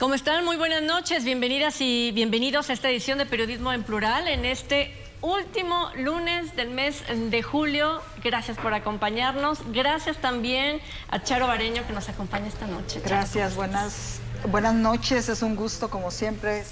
¿Cómo están? Muy buenas noches, bienvenidas y bienvenidos a esta edición de Periodismo en Plural en este último lunes del mes de julio. Gracias por acompañarnos. Gracias también a Charo Bareño que nos acompaña esta noche. Gracias, buenas noches. Es un gusto como siempre.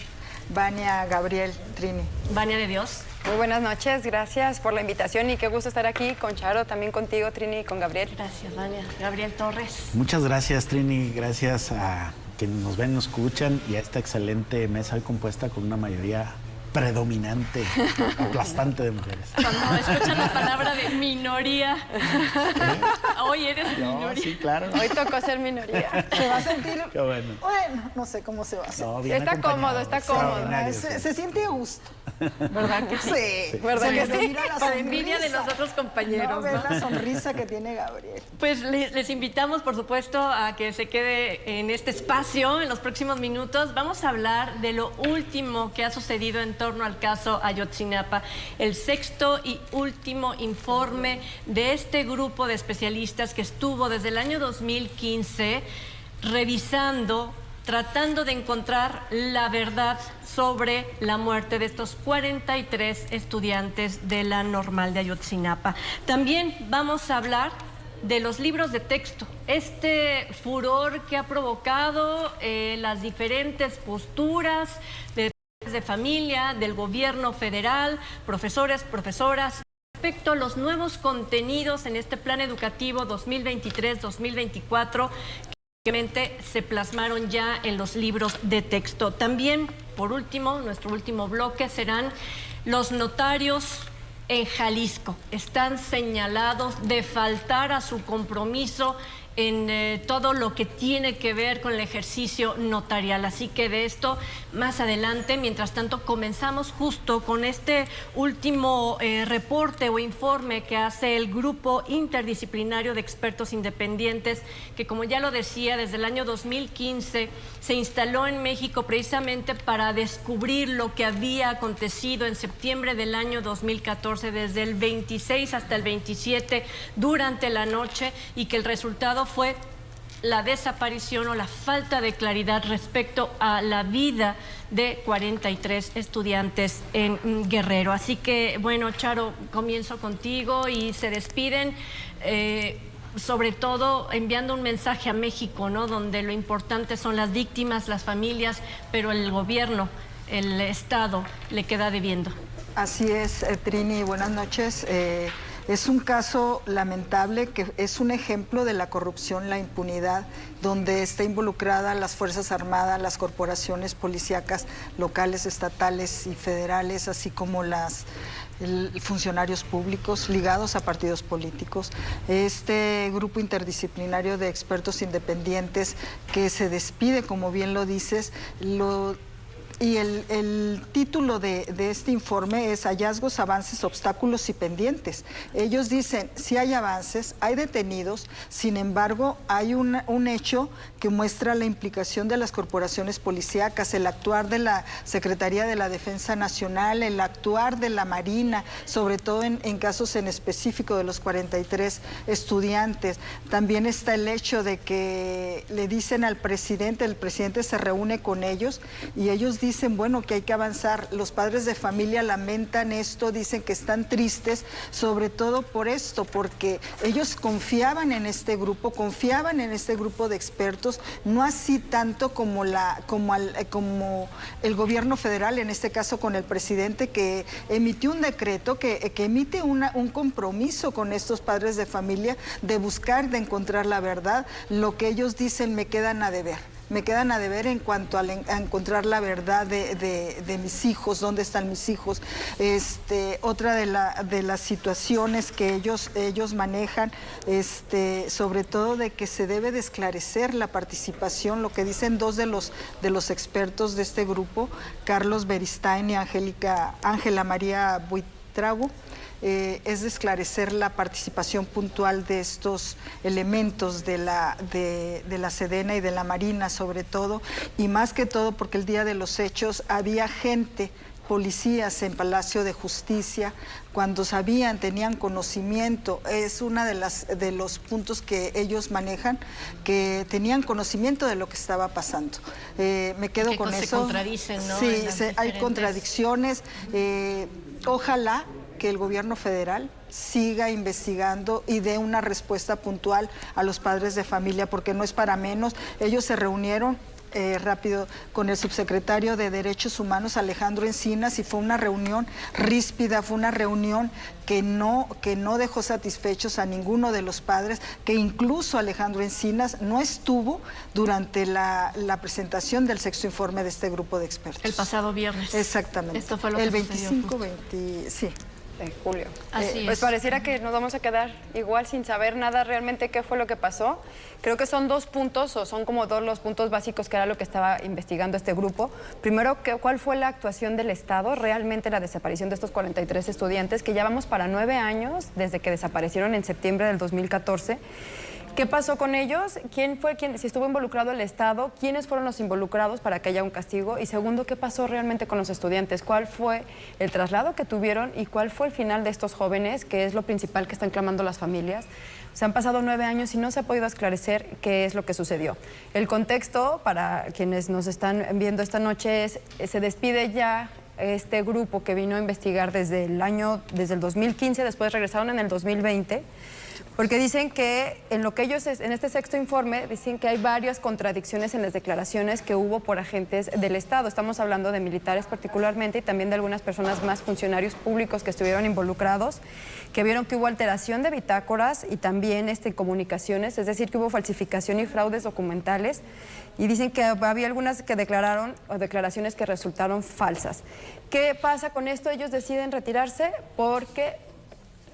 Vania, Gabriel, Trini. Vania de Dios. Muy buenas noches, gracias por la invitación y qué gusto estar aquí con Charo, también contigo, Trini, y con Gabriel. Gracias, Vania. Gabriel Torres. Muchas gracias, Trini. Gracias a quienes nos ven, nos escuchan y a esta excelente mesa hoy compuesta con una mayoría predominante, aplastante de mujeres. Cuando escuchan la palabra de minoría, hoy eres minoría. Sí, claro. Hoy tocó ser minoría. Se va a sentir... Qué bueno. Bueno, no sé cómo se va a sentir. No, bien Está acompañado. cómodo, está cómodo. Extraordinario, Se siente a gusto. ¿Verdad que sí? Sí. ¿Verdad Se que le sí? mira la Para envidia de sonrisa. los otros compañeros, No, ve ¿no? la sonrisa que tiene Gabriel. Pues les invitamos, por supuesto, a que se quede en este espacio en los próximos minutos. Vamos a hablar de lo último que ha sucedido en torno al caso Ayotzinapa, el sexto y último informe de este grupo de especialistas que estuvo desde el año 2015 revisando, tratando de encontrar la verdad sobre la muerte de estos 43 estudiantes de la Normal de Ayotzinapa. También vamos a hablar de los libros de texto, este furor que ha provocado las diferentes posturas de familia, del gobierno federal, profesores, profesoras, respecto a los nuevos contenidos en este plan educativo 2023-2024 que obviamente se plasmaron ya en los libros de texto. También, por último, nuestro último bloque serán los notarios en Jalisco. Están señalados de faltar a su compromiso en todo lo que tiene que ver con el ejercicio notarial. Así que de esto más adelante. Mientras tanto, comenzamos justo con este último reporte o informe que hace el Grupo Interdisciplinario de Expertos Independientes, que, como ya lo decía, desde el año 2015 se instaló en México precisamente para descubrir lo que había acontecido en septiembre del año 2014, desde el 26 hasta el 27 durante la noche, y que el resultado fue la desaparición o la falta de claridad respecto a la vida de 43 estudiantes en Guerrero. Así que, bueno, Charo, comienzo contigo y se despiden, sobre todo enviando un mensaje a México, ¿no? Donde lo importante son las víctimas, las familias, pero el gobierno, el Estado, le queda debiendo. Así es, Trini, buenas noches. Es un caso lamentable que es un ejemplo de la corrupción, la impunidad, donde está involucrada las Fuerzas Armadas, las corporaciones policíacas locales, estatales y federales, así como funcionarios públicos ligados a partidos políticos. Este grupo interdisciplinario de expertos independientes que se despide, como bien lo dices, y el título de este informe es Hallazgos, Avances, Obstáculos y Pendientes. Ellos dicen, sí hay avances, hay detenidos, sin embargo, hay un hecho que muestra la implicación de las corporaciones policíacas, el actuar de la Secretaría de la Defensa Nacional, el actuar de la Marina, sobre todo en casos en específico de los 43 estudiantes. También está el hecho de que le dicen al presidente, el presidente se reúne con ellos y ellos dicen, bueno, que hay que avanzar. Los padres de familia lamentan esto, dicen que están tristes, sobre todo por esto, porque ellos confiaban en este grupo de expertos, no así tanto como el gobierno federal, en este caso con el presidente, que emitió un decreto, que emite un compromiso con estos padres de familia de buscar, de encontrar la verdad. Lo que ellos dicen, me quedan a deber en cuanto a encontrar la verdad de mis hijos, dónde están mis hijos. Otra de las situaciones que ellos manejan, sobre todo de que se debe de esclarecer la participación, lo que dicen dos de los expertos de este grupo, Carlos Beristain y Ángela María Buitrago, es de esclarecer la participación puntual de estos elementos de la Sedena y de la Marina, sobre todo, y más que todo porque el día de los hechos había gente policías en Palacio de Justicia, cuando sabían, tenían conocimiento, es uno de los puntos que ellos manejan, que tenían conocimiento de lo que estaba pasando. Me quedo con eso. Se contradicen, ¿no? Sí, hay contradicciones. Ojalá que el gobierno federal siga investigando y dé una respuesta puntual a los padres de familia, porque no es para menos. Ellos se reunieron rápido con el subsecretario de Derechos Humanos, Alejandro Encinas, y fue una reunión ríspida, fue una reunión que no dejó satisfechos a ninguno de los padres, que incluso Alejandro Encinas no estuvo durante la presentación del sexto informe de este grupo de expertos. El pasado viernes. Exactamente. Esto fue lo el que 25, sucedió. sí. De julio. Así pues es. pareciera que nos vamos a quedar igual sin saber nada realmente qué fue lo que pasó. Creo que son dos puntos, o son como dos los puntos básicos que era lo que estaba investigando este grupo. Primero, ¿cuál fue la actuación del Estado realmente la desaparición de estos 43 estudiantes, que ya vamos para 9 años desde que desaparecieron en septiembre del 2014? ¿Qué pasó con ellos? ¿Quién fue si estuvo involucrado el Estado? ¿Quiénes fueron los involucrados para que haya un castigo? Y segundo, ¿qué pasó realmente con los estudiantes? ¿Cuál fue el traslado que tuvieron y cuál fue el final de estos jóvenes, que es lo principal que están clamando las familias? Se han pasado 9 años y no se ha podido esclarecer qué es lo que sucedió. El contexto, para quienes nos están viendo esta noche, es se despide ya este grupo que vino a investigar desde el 2015, después regresaron en el 2020, porque dicen que en este sexto informe dicen que hay varias contradicciones en las declaraciones que hubo por agentes del Estado. Estamos hablando de militares particularmente y también de algunas personas más, funcionarios públicos que estuvieron involucrados, que vieron que hubo alteración de bitácoras y también comunicaciones, es decir, que hubo falsificación y fraudes documentales, y dicen que había algunas que declararon o declaraciones que resultaron falsas. ¿Qué pasa con esto? Ellos deciden retirarse porque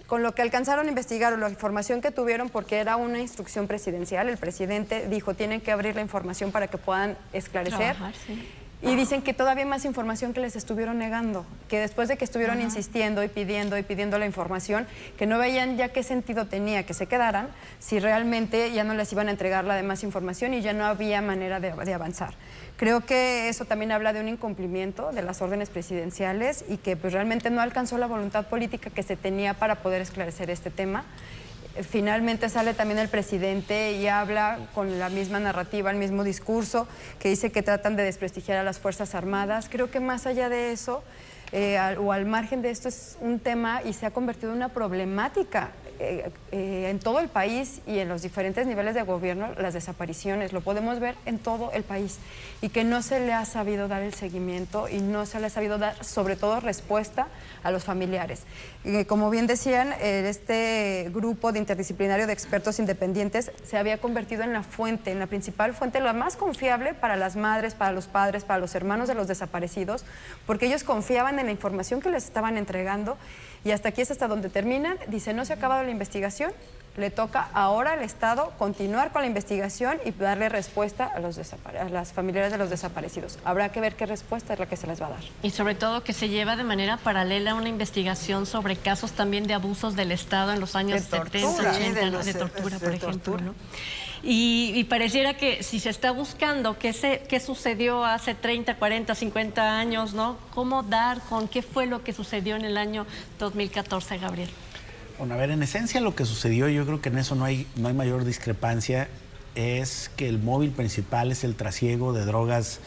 con lo que alcanzaron a investigar o la información que tuvieron, porque era una instrucción presidencial, el presidente dijo, tienen que abrir la información para que puedan esclarecer. Trabajar, sí. Y dicen que todavía hay más información que les estuvieron negando, que después de que estuvieron insistiendo y pidiendo la información, que no veían ya qué sentido tenía que se quedaran, si realmente ya no les iban a entregar la demás información y ya no había manera de avanzar. Creo que eso también habla de un incumplimiento de las órdenes presidenciales y que pues realmente no alcanzó la voluntad política que se tenía para poder esclarecer este tema. Finalmente sale también el presidente y habla con la misma narrativa, el mismo discurso, que dice que tratan de desprestigiar a las Fuerzas Armadas. Creo que más allá de eso, o al margen de esto, es un tema y se ha convertido en una problemática en todo el país y en los diferentes niveles de gobierno. Las desapariciones, lo podemos ver en todo el país, y que no se le ha sabido dar el seguimiento y no se le ha sabido dar, sobre todo, respuesta a los familiares. Como bien decían, este grupo de interdisciplinario de expertos independientes se había convertido en la fuente, en la principal fuente, la más confiable para las madres, para los padres, para los hermanos de los desaparecidos, porque ellos confiaban en la información que les estaban entregando. Y hasta aquí es hasta donde terminan. Dice, no se ha acabado la investigación, le toca ahora al Estado continuar con la investigación y darle respuesta a las familiares de los desaparecidos. Habrá que ver qué respuesta es la que se les va a dar. Y sobre todo que se lleva de manera paralela una investigación sobre casos también de abusos del Estado en los años 70, 80, ¿no? De tortura, por ejemplo, ¿no? Y pareciera que si se está buscando qué sucedió hace 30, 40, 50 años, ¿no? ¿Cómo dar con qué fue lo que sucedió en el año 2014, Gabriel? Bueno, a ver, en esencia lo que sucedió, yo creo que en eso no hay mayor discrepancia, es que el móvil principal es el trasiego de drogas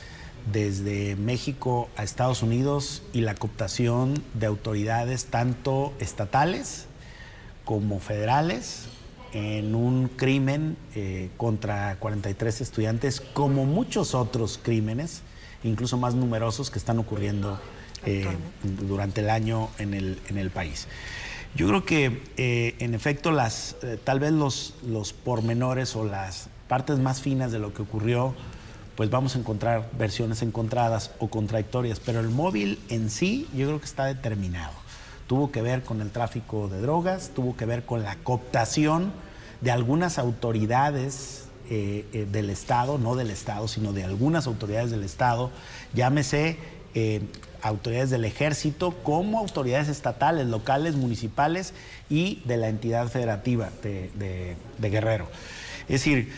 desde México a Estados Unidos y la cooptación de autoridades tanto estatales como federales en un crimen contra 43 estudiantes, como muchos otros crímenes, incluso más numerosos, que están ocurriendo durante el año en el país. Yo creo que, en efecto, tal vez los pormenores o las partes más finas de lo que ocurrió, pues vamos a encontrar versiones encontradas o contradictorias, pero el móvil en sí yo creo que está determinado. Tuvo que ver con el tráfico de drogas, tuvo que ver con la cooptación de algunas autoridades del Estado, no del Estado, sino de algunas autoridades del Estado, llámese autoridades del Ejército como autoridades estatales, locales, municipales y de la entidad federativa de Guerrero. Es decir,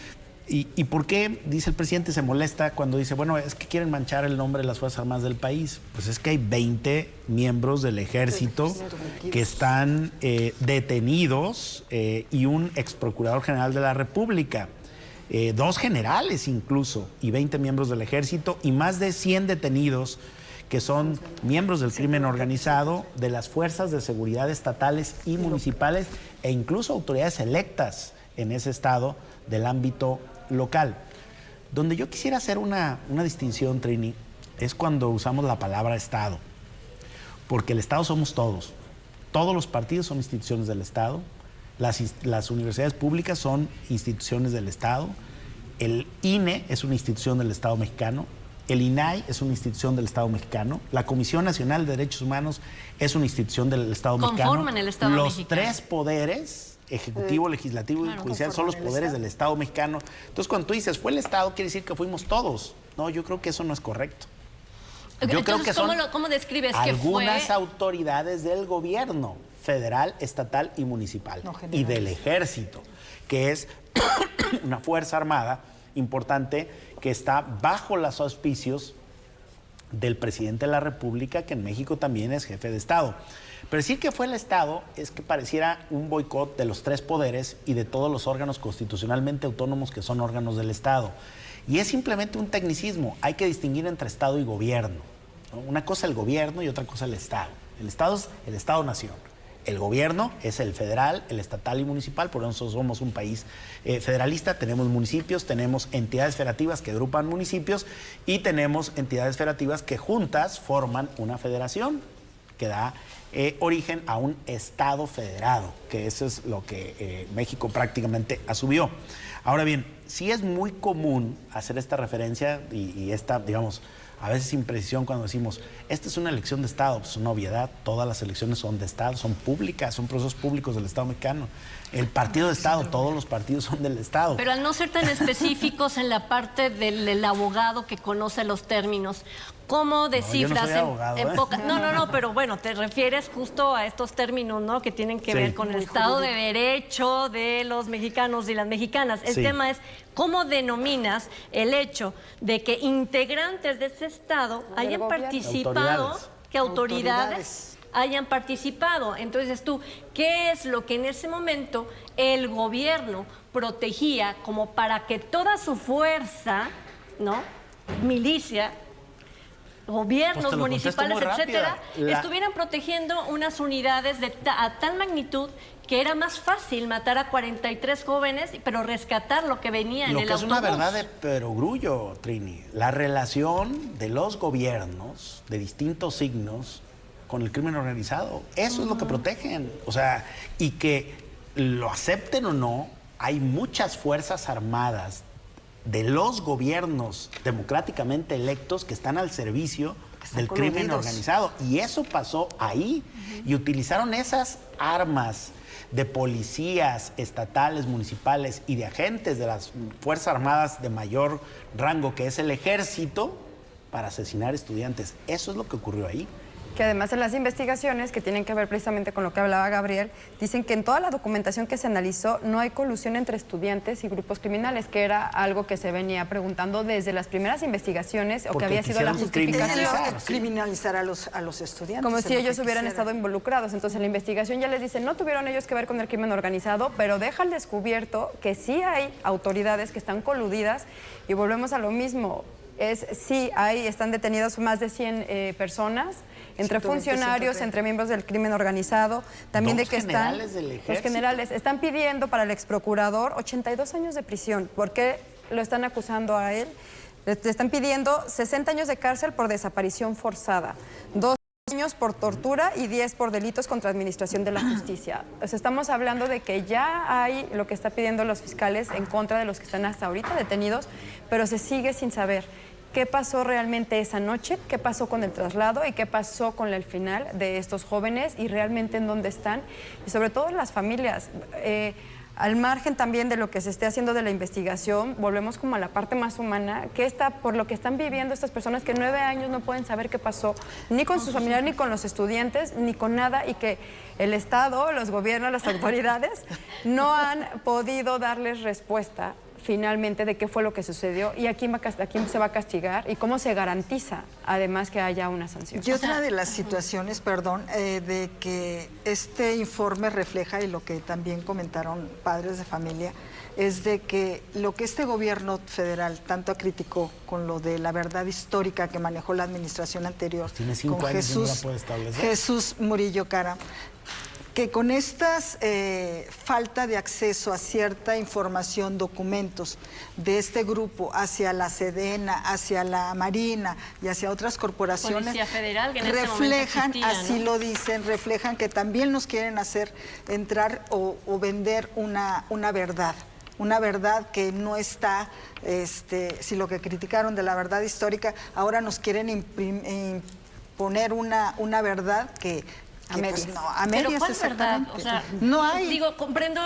¿Y por qué, dice el presidente, se molesta cuando dice, bueno, es que quieren manchar el nombre de las Fuerzas Armadas del país? Pues es que hay 20 miembros del ejército que están detenidos y un ex procurador general de la República, 2 generales incluso, y 20 miembros del ejército y más de 100 detenidos que son miembros del crimen organizado, de las fuerzas de seguridad estatales y municipales e incluso autoridades electas en ese estado del ámbito local. Donde yo quisiera hacer una distinción, Trini, es cuando usamos la palabra Estado, porque el Estado somos todos. Todos los partidos son instituciones del Estado, las universidades públicas son instituciones del Estado, el INE es una institución del Estado mexicano, el INAI es una institución del Estado mexicano, la Comisión Nacional de Derechos Humanos es una institución del Estado mexicano. Conforman el Estado los mexicano. 3 poderes, ejecutivo, legislativo y judicial, son los poderes del Estado mexicano. Entonces, cuando tú dices, fue el Estado, quiere decir que fuimos todos. No, yo creo que eso no es correcto. Yo Entonces, creo que son ¿cómo describes que fue? algunas autoridades del gobierno federal, estatal y municipal, y del ejército, que es una fuerza armada importante que está bajo los auspicios del presidente de la República, que en México también es jefe de Estado. Pero decir que fue el Estado es que pareciera un boicot de los 3 poderes y de todos los órganos constitucionalmente autónomos que son órganos del Estado. Y es simplemente un tecnicismo. Hay que distinguir entre Estado y gobierno, ¿no? Una cosa el gobierno y otra cosa el Estado. El Estado es el Estado-nación. El gobierno es el federal, el estatal y municipal, por eso somos un país federalista, tenemos municipios, tenemos entidades federativas que agrupan municipios y tenemos entidades federativas que juntas forman una federación que da origen a un Estado federado, que eso es lo que México prácticamente asumió. Ahora bien, sí es muy común hacer esta referencia y esta, digamos, a veces imprecisión cuando decimos, esta es una elección de Estado, pues es una obviedad, todas las elecciones son de Estado, son públicas, son procesos públicos del Estado mexicano. El partido de Estado, todos los partidos son del Estado. Pero al no ser tan específicos en la parte del abogado que conoce los términos, ¿cómo descifras No, pero bueno, te refieres justo a estos términos, ¿no? Que tienen que ver con el Estado de Derecho de los mexicanos y las mexicanas. El tema es cómo denominas el hecho de que integrantes de ese Estado hayan participado, que autoridades hayan participado. Entonces tú, ¿qué es lo que en ese momento el gobierno protegía como para que toda su fuerza, ¿no? Milicia, gobiernos municipales, etcétera, estuvieran protegiendo unas unidades a tal magnitud que era más fácil matar a 43 jóvenes, pero rescatar lo que venía en el autobús? Lo que es una verdad de perogrullo, Trini, la relación de los gobiernos de distintos signos con el crimen organizado, eso es lo que protegen. O sea, y que lo acepten o no, hay muchas fuerzas armadas de los gobiernos democráticamente electos que están al servicio del crimen organizado. Y eso pasó ahí. Y utilizaron esas armas de policías estatales, municipales y de agentes de las Fuerzas Armadas de mayor rango, que es el ejército, para asesinar estudiantes. Eso es lo que ocurrió ahí. Que además en las investigaciones, que tienen que ver precisamente con lo que hablaba Gabriel, dicen que en toda la documentación que se analizó no hay colusión entre estudiantes y grupos criminales, que era algo que se venía preguntando desde las primeras investigaciones, o que había sido la justificación. Criminalizar a los estudiantes. Como si ellos hubieran estado involucrados. Entonces en la investigación ya les dicen, no tuvieron ellos que ver con el crimen organizado, pero deja al descubierto que sí hay autoridades que están coludidas, y volvemos a lo mismo. Están detenidas más de 100 personas, entre funcionarios, entre miembros del crimen organizado, también de que están los generales están pidiendo para el exprocurador 82 años de prisión. ¿Por qué lo están acusando a él? Le están pidiendo 60 años de cárcel por desaparición forzada, 2 años por tortura y 10 por delitos contra administración de la justicia. O sea, estamos hablando de que ya hay lo que está pidiendo los fiscales en contra de los que están hasta ahorita detenidos, pero se sigue sin saber qué pasó realmente esa noche, qué pasó con el traslado y qué pasó con el final de estos jóvenes y realmente en dónde están, y sobre todo las familias. Al margen también de lo que se esté haciendo de la investigación, volvemos como a la parte más humana, por lo que están viviendo estas personas que 9 años no pueden saber qué pasó, ni con sus familiares, ni con los estudiantes, ni con nada, y que el Estado, los gobiernos, las autoridades no han podido darles respuesta finalmente de qué fue lo que sucedió y a quién se va a castigar y cómo se garantiza además que haya una sanción. Y otra de las situaciones, perdón, de que este informe refleja y lo que también comentaron padres de familia, es de que lo que este gobierno federal tanto criticó con lo de la verdad histórica que manejó la administración anterior, pues tiene 5 con años y no la puede establecer. Jesús Murillo Caram, que con estas falta de acceso a cierta información, documentos de este grupo hacia la Sedena, hacia la Marina y hacia otras corporaciones, Policía Federal, que en ese reflejan, momento existía, así ¿no? lo dicen, reflejan que también nos quieren hacer entrar o vender una verdad. Una verdad que no está, si lo que criticaron de la verdad histórica, ahora nos quieren imponer una verdad que A medias. pues, no, a medias. Pero ¿cuál verdad? Exactamente. O sea, no hay. Digo, comprendo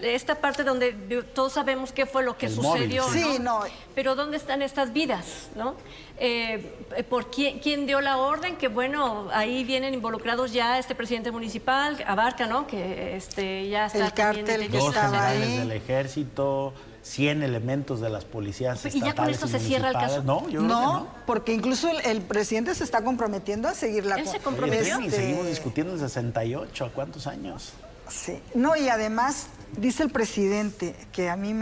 esta parte donde todos sabemos qué fue lo que El sucedió, móvil, sí. Sí, no. Pero ¿dónde están estas vidas, no? ¿Por quién dio la orden? Que bueno, ahí vienen involucrados ya este presidente municipal, Abarca, ¿no? Que ya está El también cártel que detenido. 2 estaba generales ahí. del ejército, 100 elementos de las policías ¿Y ya con estatales esto y se cierra el municipales. caso? No, yo creo que No, no. porque incluso el presidente se está comprometiendo a seguir la... ¿Él se Oye, comprometió? y seguimos discutiendo en 68, ¿a cuántos años? Sí, no, y además dice el presidente, que a mí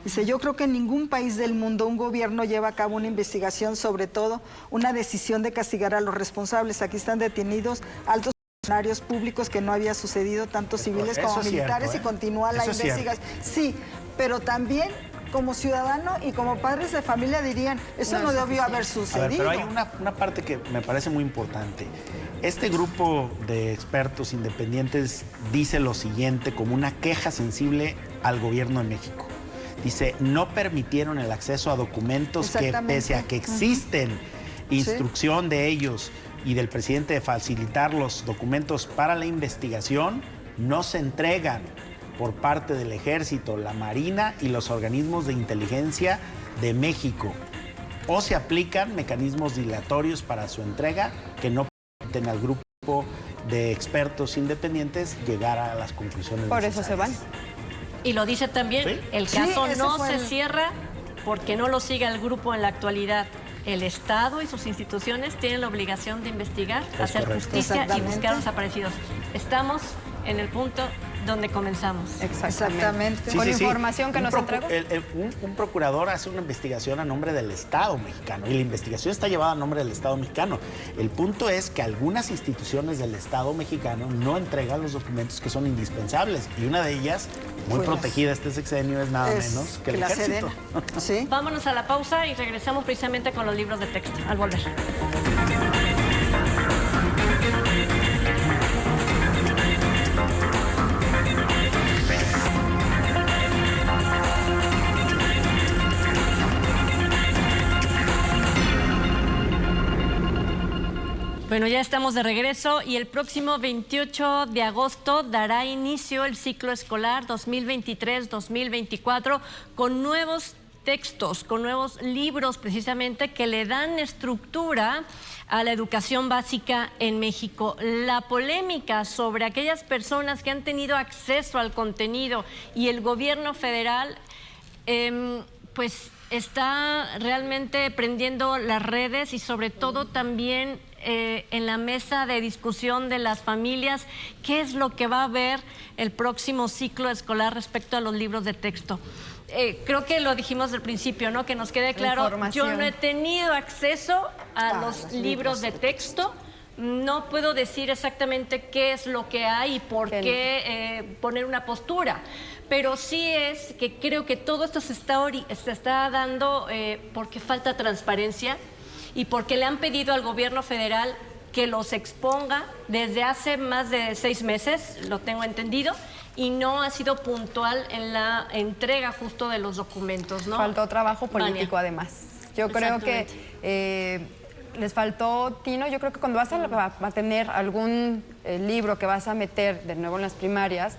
dice, yo creo que en ningún país del mundo un gobierno lleva a cabo una investigación, sobre todo una decisión de castigar a los responsables. Aquí están detenidos altos funcionarios públicos, que no había sucedido, tanto civiles Eso como es militares, cierto, y continúa la Eso es cierto. investigación. Sí, pero también como ciudadano y como padres de familia dirían, eso no debió haber A sucedido. ver, pero hay una parte que me parece muy importante. Este grupo de expertos independientes dice lo siguiente como una queja sensible al gobierno de México. Dice, no permitieron el acceso a documentos que, Exactamente. pese a que existen instrucción de ellos y del presidente de facilitar los documentos para la investigación, no se entregan por parte del Ejército, la Marina y los organismos de inteligencia de México. O se aplican mecanismos dilatorios para su entrega que no permiten al grupo de expertos independientes llegar a las conclusiones Por eso se van. necesarias. Y lo dice también, Sí. el Sí, caso ese no fue se el- cierra porque no lo siga el grupo en la actualidad. El Estado y sus instituciones tienen la obligación de investigar, hacer correcto. justicia y Exactamente. buscar a los desaparecidos. Estamos en el punto donde comenzamos. Exactamente. Con información que Un nos entregó. un procurador hace una investigación a nombre del Estado mexicano y la investigación está llevada a nombre del Estado mexicano. El punto es que algunas instituciones del Estado mexicano no entregan los documentos que son indispensables y una de ellas, muy Pues, protegida este sexenio, es nada Es menos que el la Ejército. Sedena. Sí. Vámonos a la pausa y regresamos precisamente con los libros de texto al volver. Bueno, ya estamos de regreso y el próximo 28 de agosto dará inicio el ciclo escolar 2023-2024 con nuevos textos, con nuevos libros precisamente que le dan estructura a la educación básica en México. La polémica sobre aquellas personas que han tenido acceso al contenido y el gobierno federal, pues está realmente prendiendo las redes y sobre todo también en la mesa de discusión de las familias, qué es lo que va a haber el próximo ciclo escolar respecto a los libros de texto. Creo que lo dijimos al principio, ¿no? Que nos quede claro, yo no he tenido acceso a los libros de texto. No puedo decir exactamente qué es lo que hay y por qué poner una postura, pero sí es que creo que todo esto se está dando porque falta transparencia y porque le han pedido al gobierno federal que los exponga desde hace más de 6 meses, lo tengo entendido, y no ha sido puntual en la entrega justo de los documentos, ¿no? Faltó trabajo político Vania. además. Yo creo que les faltó, Tino, yo creo que cuando vas a tener algún libro que vas a meter de nuevo en las primarias,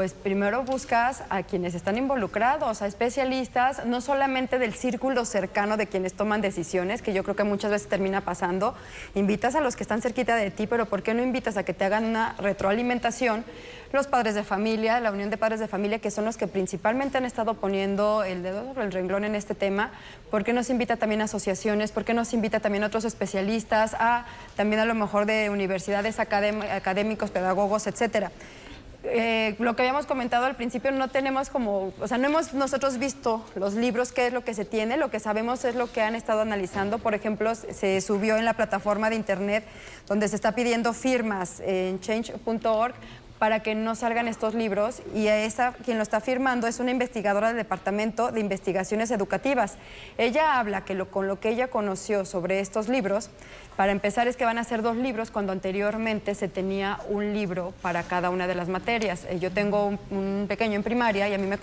pues primero buscas a quienes están involucrados, a especialistas, no solamente del círculo cercano de quienes toman decisiones, que yo creo que muchas veces termina pasando. Invitas a los que están cerquita de ti, pero ¿por qué no invitas a que te hagan una retroalimentación? Los padres de familia, la Unión de Padres de Familia, que son los que principalmente han estado poniendo el dedo sobre el renglón en este tema. ¿Por qué nos invita también a asociaciones? ¿Por qué nos invita también a otros especialistas? También a lo mejor de universidades, académicos, pedagogos, etcétera. Lo que habíamos comentado al principio, no tenemos como, o sea, no hemos nosotros visto los libros, qué es lo que se tiene, lo que sabemos es lo que han estado analizando. Por ejemplo, se subió en la plataforma de internet donde se está pidiendo firmas en change.org para que no salgan estos libros, y quien lo está firmando es una investigadora del Departamento de Investigaciones Educativas. Ella habla que con lo que ella conoció sobre estos libros, para empezar es que van a ser 2 libros cuando anteriormente se tenía un libro para cada una de las materias. Yo tengo un pequeño en primaria y a mí me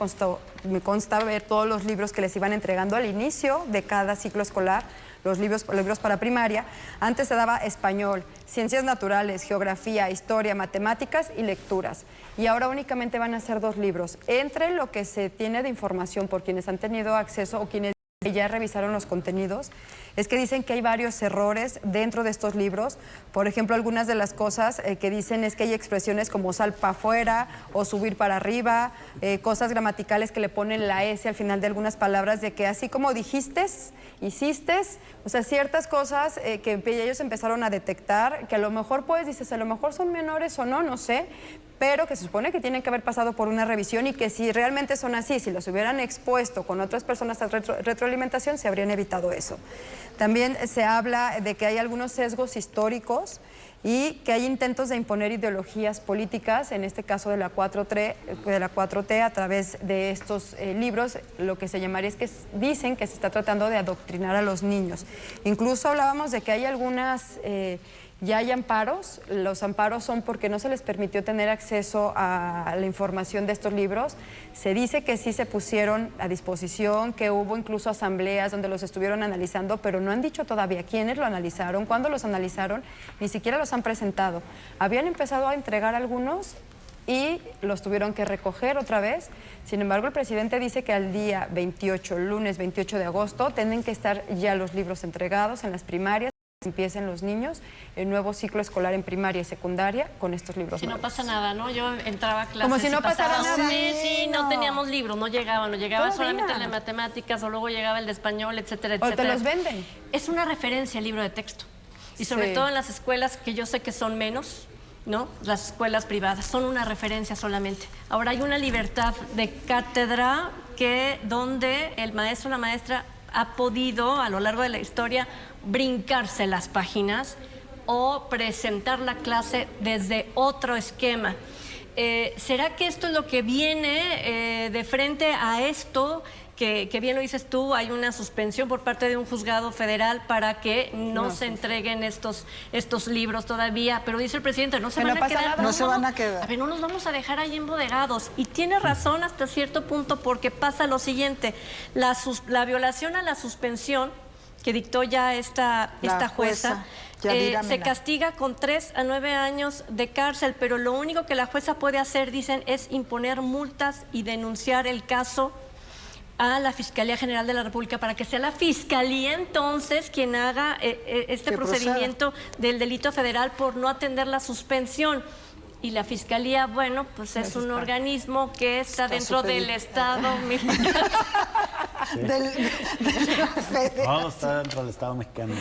consta ver todos los libros que les iban entregando al inicio de cada ciclo escolar. Los libros para primaria. Antes se daba español, ciencias naturales, geografía, historia, matemáticas y lecturas. Y ahora únicamente van a ser 2 libros. Entre lo que se tiene de información por quienes han tenido acceso o quienes ya revisaron los contenidos, es que dicen que hay varios errores dentro de estos libros. Por ejemplo, algunas de las cosas que dicen es que hay expresiones como sal para afuera o subir para arriba, cosas gramaticales que le ponen la S al final de algunas palabras, de que así como dijiste, hiciste, o sea, ciertas cosas que ellos empezaron a detectar, que a lo mejor dices, a lo mejor son menores o no, no sé, pero que se supone que tienen que haber pasado por una revisión y que si realmente son así, si los hubieran expuesto con otras personas a retroalimentación, se habrían evitado eso. También se habla de que hay algunos sesgos históricos y que hay intentos de imponer ideologías políticas, en este caso de la 4T, a través de estos libros. Lo que se llamaría es que dicen que se está tratando de adoctrinar a los niños. Incluso hablábamos de que hay algunas... Ya hay amparos. Los amparos son porque no se les permitió tener acceso a la información de estos libros. Se dice que sí se pusieron a disposición, que hubo incluso asambleas donde los estuvieron analizando, pero no han dicho todavía quiénes lo analizaron, cuándo los analizaron, ni siquiera los han presentado. Habían empezado a entregar algunos y los tuvieron que recoger otra vez. Sin embargo, el presidente dice que al día 28, lunes 28 de agosto, tienen que estar ya los libros entregados en las primarias. Empiecen los niños el nuevo ciclo escolar en primaria y secundaria con estos libros. Si no pasa nada, ¿no? Yo entraba a clases como si no pasara pasaba nada. un mes y no teníamos libros, no llegaba Todavía. solamente el de matemáticas o luego llegaba el de español, etcétera, O etcétera. te los venden. Es una referencia el libro de texto. Y sobre Sí. todo en las escuelas, que yo sé que son menos, ¿no? Las escuelas privadas son una referencia solamente. Ahora hay una libertad de cátedra donde el maestro o la maestra ha podido a lo largo de la historia brincarse las páginas o presentar la clase desde otro esquema. ¿Será que esto es lo que viene de frente a esto? Que bien lo dices tú, hay una suspensión por parte de un juzgado federal para que no se entreguen estos libros todavía, pero dice el presidente, no se van a quedar. No se van a quedar. A ver, no nos vamos a dejar ahí embodegados. Y tiene razón hasta cierto punto, porque pasa lo siguiente, la violación a la suspensión que dictó ya esta jueza, se castiga con 3 a 9 años de cárcel, pero lo único que la jueza puede hacer, dicen, es imponer multas y denunciar el caso a la Fiscalía General de la República para que sea la Fiscalía entonces quien haga este procedimiento del delito federal por no atender la suspensión. Y la Fiscalía, bueno, pues es un organismo que está dentro del Estado mexicano. Sí. No, está dentro del Estado mexicano.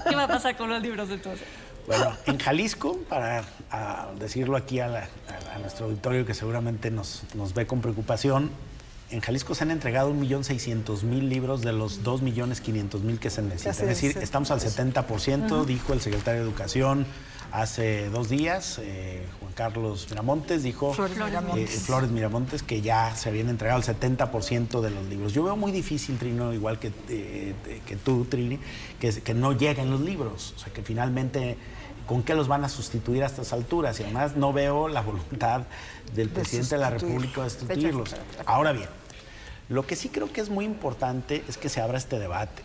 ¿Qué va a pasar con los libros entonces? Bueno, en Jalisco, para decirlo aquí a nuestro auditorio que seguramente nos ve con preocupación, en Jalisco se han entregado 1.600.000 libros de los 2.500.000 que se necesitan. Es decir, estamos al 70%, dijo el secretario de Educación hace 2 días, Juan Carlos Miramontes, dijo Flores Miramontes, que ya se habían entregado el 70% de los libros. Yo veo muy difícil, Trino, igual que tú, Trini, que no lleguen los libros. O sea, que finalmente, ¿con qué los van a sustituir a estas alturas? Y además no veo la voluntad del presidente de la República de sustituirlos. Ahora bien, lo que sí creo que es muy importante es que se abra este debate.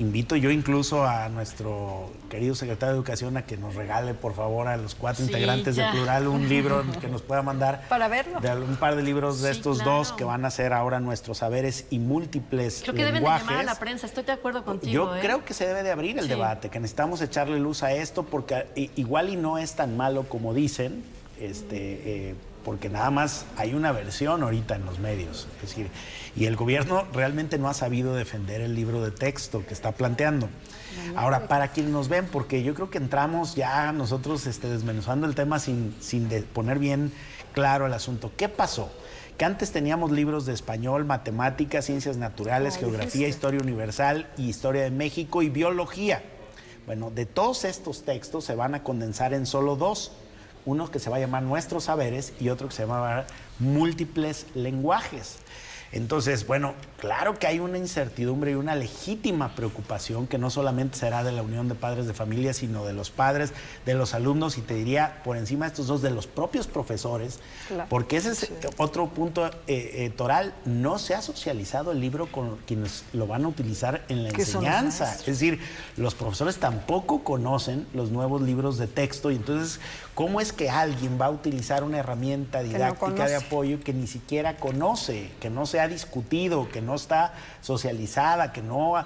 invito yo incluso a nuestro querido secretario de Educación a que nos regale, por favor, a los 4 integrantes de Plural un libro que nos pueda mandar. Para verlo. Un par de libros de estos claro. 2 que van a ser ahora nuestros saberes y múltiples Creo que deben de lenguajes. llamar a la prensa, estoy de acuerdo contigo. Yo creo que se debe de abrir el debate, que necesitamos echarle luz a esto, porque igual y no es tan malo como dicen, porque nada más hay una versión ahorita en los medios. Es decir, y el gobierno realmente no ha sabido defender el libro de texto que está planteando. Ahora, para quienes nos ven, porque yo creo que entramos ya nosotros desmenuzando el tema sin poner bien claro el asunto. ¿Qué pasó? Que antes teníamos libros de español, matemáticas, ciencias naturales, geografía, historia universal, y historia de México y biología. Bueno, de todos estos textos se van a condensar en solo 2. Uno que se va a llamar Nuestros Saberes y otro que se va a llamar Múltiples Lenguajes. Entonces, bueno, claro que hay una incertidumbre y una legítima preocupación que no solamente será de la Unión de Padres de Familia, sino de los padres, de los alumnos, y te diría, por encima de estos 2, de los propios profesores, claro. Porque ese es otro punto, Toral, no se ha socializado el libro con quienes lo van a utilizar en la enseñanza. Es decir, los profesores tampoco conocen los nuevos libros de texto, y entonces, ¿cómo es que alguien va a utilizar una herramienta didáctica de apoyo que ni siquiera conoce, que no se ha discutido, que no está socializada, que no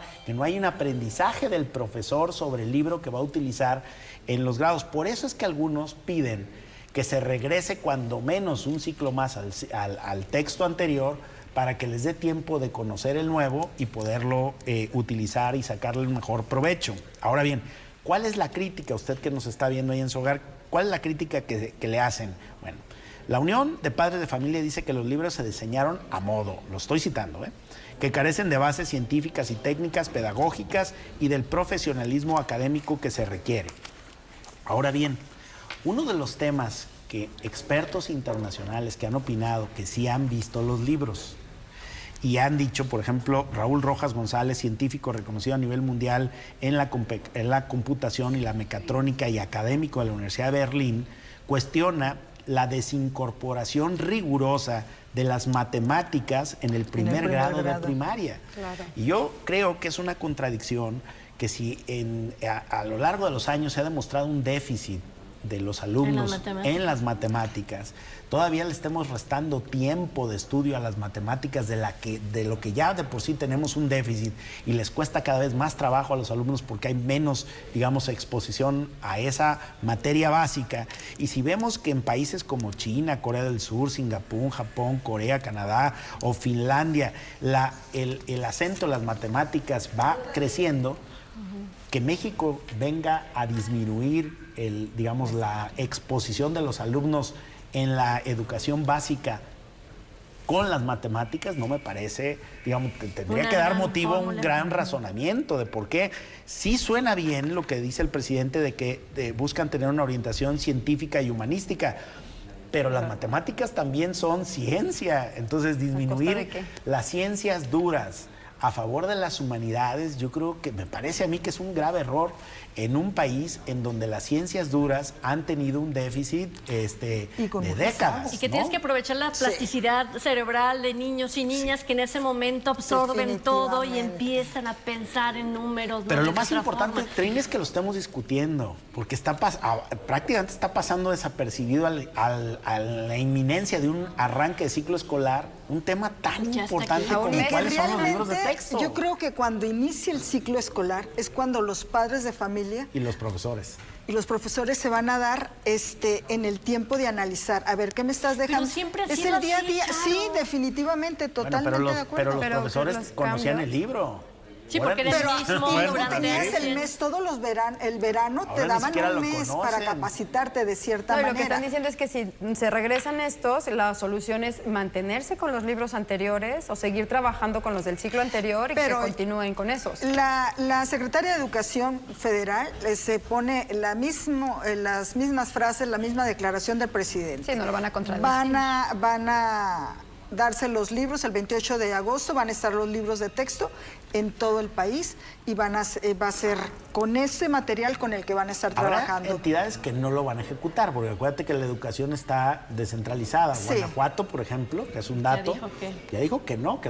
hay un aprendizaje del profesor sobre el libro que va a utilizar en los grados? Por eso es que algunos piden que se regrese cuando menos un ciclo más al texto anterior, para que les dé tiempo de conocer el nuevo y poderlo utilizar y sacarle el mejor provecho. Ahora bien, ¿cuál es la crítica, usted que nos está viendo ahí en su hogar? ¿Cuál es la crítica que le hacen? Bueno, la Unión de Padres de Familia dice que los libros se diseñaron a modo, lo estoy citando, que carecen de bases científicas y técnicas pedagógicas y del profesionalismo académico que se requiere. Ahora bien, uno de los temas que expertos internacionales que han opinado que sí han visto los libros y han dicho, por ejemplo, Raúl Rojas González, científico reconocido a nivel mundial en la computación y la mecatrónica y académico de la Universidad de Berlín, cuestiona la desincorporación rigurosa de las matemáticas en el primer grado de primaria. Claro. Y yo creo que es una contradicción que si a lo largo de los años se ha demostrado un déficit de los alumnos en las matemáticas, todavía le estemos restando tiempo de estudio a las matemáticas de lo que ya de por sí tenemos un déficit, y les cuesta cada vez más trabajo a los alumnos porque hay menos, digamos, exposición a esa materia básica. Y si vemos que en países como China, Corea del Sur, Singapur, Japón, Corea, Canadá o Finlandia, el acento en las matemáticas va creciendo, que México venga a disminuir la exposición de los alumnos en la educación básica con las matemáticas, no me parece, digamos, que tendría que dar motivo a un gran razonamiento de por qué. Sí suena bien lo que dice el presidente de que buscan tener una orientación científica y humanística, pero las matemáticas también son ciencia, entonces disminuir las ciencias duras a favor de las humanidades, yo creo que me parece a mí que es un grave error en un país en donde las ciencias duras han tenido un déficit de décadas. Y que tienes que aprovechar la plasticidad cerebral de niños y niñas que en ese momento absorben todo y empiezan a pensar en números. Pero lo más importante, Trini, es que lo estemos discutiendo, porque prácticamente está pasando desapercibido a la inminencia de un arranque de ciclo escolar, un tema tan importante como cuáles son los libros de texto. Yo creo que cuando inicia el ciclo escolar es cuando los padres de familia y los profesores se van a dar en el tiempo de analizar, a ver, ¿qué me estás dejando? Pero siempre ha es sido el día a así, día, claro. sí, definitivamente, totalmente de acuerdo. Pero los profesores conocían el libro. Sí, porque era el mismo durante tenías el mes, todos los el verano te daban un mes para capacitarte de cierta manera. Lo que están diciendo es que si se regresan estos, la solución es mantenerse con los libros anteriores o seguir trabajando con los del ciclo anterior y que continúen con esos. La Secretaria de Educación Federal se pone las mismas frases, la misma declaración del presidente. Sí, no lo van a contradecir. Van darse los libros. El 28 de agosto van a estar los libros de texto en todo el país y va a ser con ese material con el que van a estar trabajando. Habrá entidades que no lo van a ejecutar, porque acuérdate que la educación está descentralizada. Sí. Guanajuato, por ejemplo, que es un dato, ya dijo que no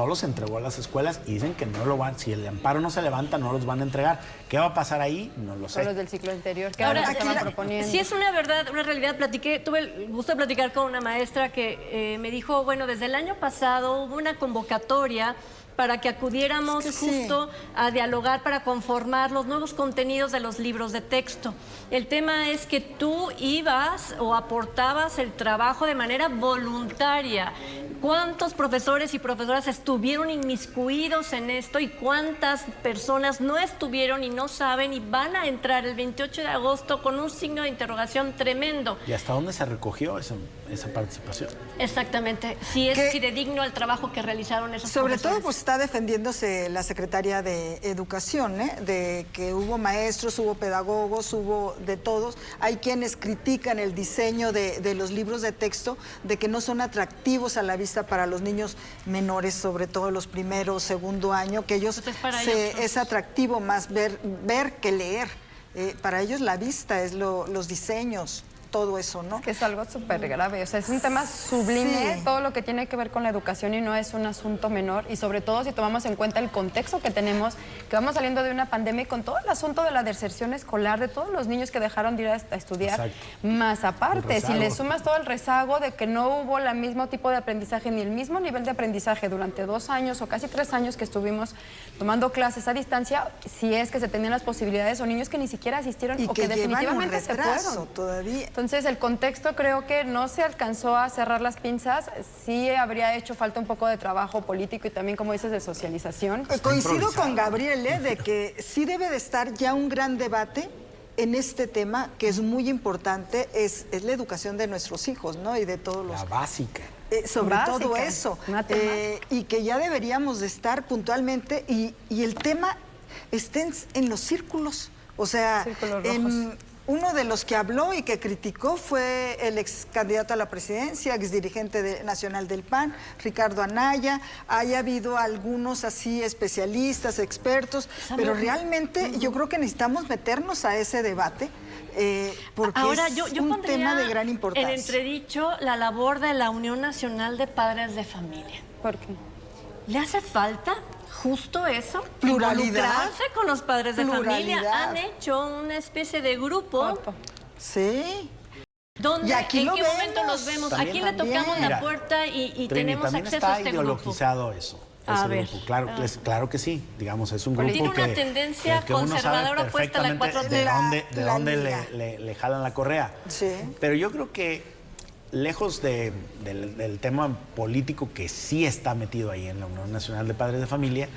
los entregó a las escuelas y dicen que no lo van, si el amparo no se levanta, no los van a entregar. ¿Qué va a pasar ahí? No lo sé. Son los del ciclo anterior, que Ahora, ahora estaban proponiendo. sí es una verdad, una realidad. Tuve el gusto de platicar con una maestra que me dijo, bueno, desde el año pasado hubo una convocatoria para que acudiéramos justo a dialogar para conformar los nuevos contenidos de los libros de texto. El tema es que tú ibas o aportabas el trabajo de manera voluntaria. ¿Cuántos profesores y profesoras estuvieron inmiscuidos en esto y cuántas personas no estuvieron y no saben y van a entrar el 28 de agosto con un signo de interrogación tremendo? ¿Y hasta dónde se recogió esa participación? Exactamente. Si es fidedigno el trabajo que realizaron esos Sobre profesores. todo, pues está defendiéndose la Secretaría de Educación, de que hubo maestros, hubo pedagogos, hubo de todos. Hay quienes critican el diseño de los libros de texto, de que no son atractivos a la vista para los niños menores, sobre todo los primeros, segundo año, que ellos, es atractivo más ver que leer. Para ellos la vista es los diseños, todo eso, ¿no? Es que es algo súper grave, o sea, es un tema sublime, todo lo que tiene que ver con la educación y no es un asunto menor, y sobre todo si tomamos en cuenta el contexto que tenemos, que vamos saliendo de una pandemia y con todo el asunto de la deserción escolar, de todos los niños que dejaron de ir a estudiar, más aparte, si le sumas todo el rezago de que no hubo el mismo tipo de aprendizaje ni el mismo nivel de aprendizaje durante 2 años o casi 3 años que estuvimos tomando clases a distancia, si es que se tenían las posibilidades, o niños que ni siquiera asistieron y o que definitivamente se fueron. Todavía. Entonces, el contexto creo que no se alcanzó a cerrar las pinzas, sí habría hecho falta un poco de trabajo político y también, como dices, de socialización. Coincido con Gabriel, de que sí debe de estar ya un gran debate en este tema, que es muy importante, es la educación de nuestros hijos, ¿no? Y de todos los... La básica. Sobre todo eso. Y que ya deberíamos de estar puntualmente, y el tema esté en los círculos, o sea, uno de los que habló y que criticó fue el ex candidato a la presidencia, ex dirigente nacional del PAN, Ricardo Anaya. Haya habido algunos así especialistas, expertos, pero realmente yo creo que necesitamos meternos a ese debate. Porque ahora, es un tema de gran importancia. En entredicho, la labor de la Unión Nacional de Padres de Familia. ¿Por qué? ¿Le hace falta justo eso? Pluralidad. Involucrarse con los padres de familia. Han hecho una especie de grupo. Sí. ¿Dónde, ¿En qué momento los vemos? También, ¿A quién le tocamos la puerta y Trini, tenemos también acceso está a este grupo? ideologizado eso. A ver. Grupo. Claro que sí. Digamos, es un grupo tiene una que tendencia que uno sabe conservadora puesta a la perfectamente 4T. de dónde le jalan la correa. Sí. Pero yo creo que lejos del tema político que sí está metido ahí en la Unión Nacional de Padres de Familia,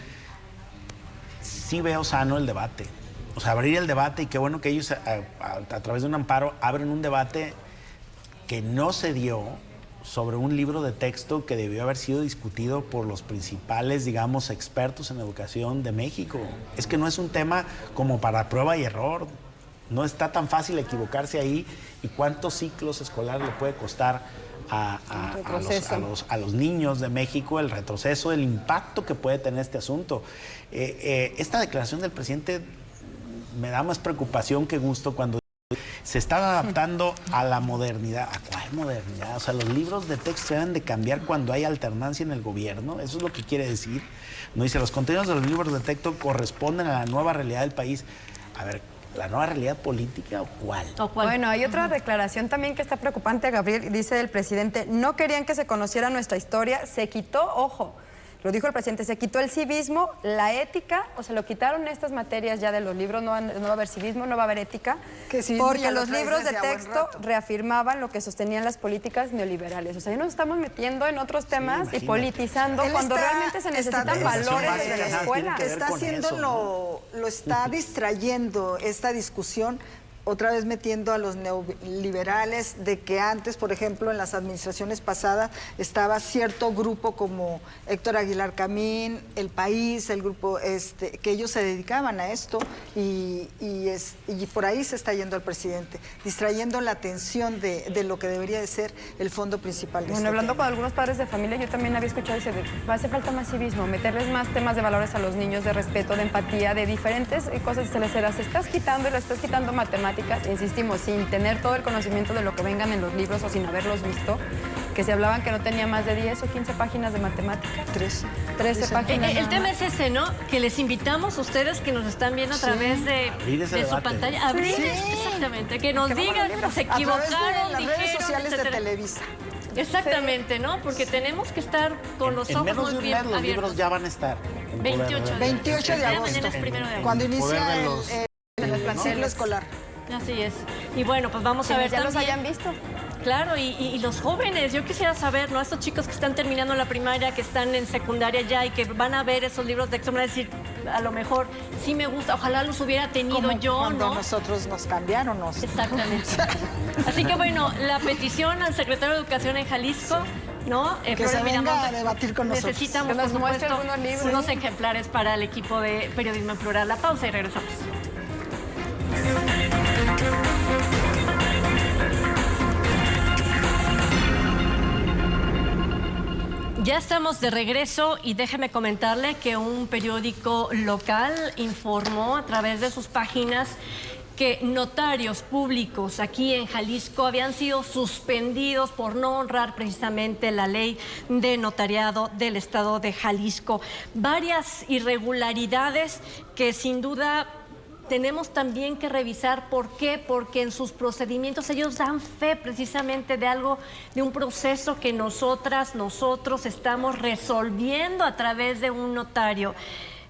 sí veo sano el debate. O sea, abrir el debate, y qué bueno que ellos a través de un amparo abren un debate que no se dio sobre un libro de texto que debió haber sido discutido por los principales, digamos, expertos en educación de México. Es que no es un tema como para prueba y error. No está tan fácil equivocarse ahí. ¿Y cuántos ciclos escolares le puede costar a los niños de México el retroceso, el impacto que puede tener este asunto? Esta declaración del presidente me da más preocupación que gusto cuando se están adaptando a la modernidad. ¿A cuál modernidad? O sea, los libros de texto se deben de cambiar cuando hay alternancia en el gobierno. Eso es lo que quiere decir. No dice, los contenidos de los libros de texto corresponden a la nueva realidad del país. A ver, ¿la nueva realidad política o cuál? Bueno, hay otra declaración también que está preocupante, Gabriel. Dice el presidente, no querían que se conociera nuestra historia, se quitó, ojo, lo dijo el presidente, se quitó el civismo, la ética, o se lo quitaron estas materias ya de los libros, no va a haber civismo, no va a haber ética, porque los libros de texto reafirmaban lo que sostenían las políticas neoliberales. O sea, ya nos estamos metiendo en otros temas y politizando cuando realmente se necesitan valores desde la escuela. Que está haciendo lo está distrayendo esta discusión otra vez metiendo a los neoliberales, de que antes, por ejemplo, en las administraciones pasadas estaba cierto grupo como Héctor Aguilar Camín, El País, el grupo que ellos se dedicaban a esto y por ahí se está yendo el presidente, distrayendo la atención de lo que debería de ser el fondo principal de Bueno, hablando con algunos padres de familia, yo también había escuchado ese hace falta más civismo, meterles más temas de valores a los niños, de respeto, de empatía, de diferentes cosas, se las estás quitando y les estás quitando matemáticas, insistimos, sin tener todo el conocimiento de lo que vengan en los libros o sin haberlos visto, que se hablaban que no tenía más de 10 o 15 páginas de matemáticas. 13 páginas. El tema es ese, ¿no? Que les invitamos a ustedes que nos están viendo a través de su pantalla. Abrir, exactamente, que nos digan, se equivocaron, a través de las redes sociales de Televisa. Exactamente, ¿no? Porque tenemos que estar con los ojos muy bien abiertos. Los libros ya van a estar. 28 de agosto. Mañana es 1 de agosto. Cuando inicia el ciclo escolar. Así es. Y bueno, pues vamos a ver ya también. los hayan visto. Claro, y los jóvenes, yo quisiera saber, ¿no? Estos chicos que están terminando la primaria, que están en secundaria ya y que van a ver esos libros de texto, van a decir, a lo mejor, sí me gusta, ojalá los hubiera tenido como yo, cuando ¿no? nosotros nos cambiaron. Exactamente. Así que bueno, la petición al secretario de Educación en Jalisco, ¿no? Que se venga a debatir con nosotros. Necesitamos, que nos por muestre supuesto, algunos libros. unos ejemplares para el equipo de Periodismo en Plural. La pausa y regresamos. Ya estamos de regreso y déjeme comentarle que un periódico local informó a través de sus páginas que notarios públicos aquí en Jalisco habían sido suspendidos por no honrar precisamente la ley de notariado del estado de Jalisco. Varias irregularidades que sin duda tenemos también que revisar. ¿Por qué? Porque en sus procedimientos ellos dan fe precisamente de algo, de un proceso que nosotros estamos resolviendo a través de un notario.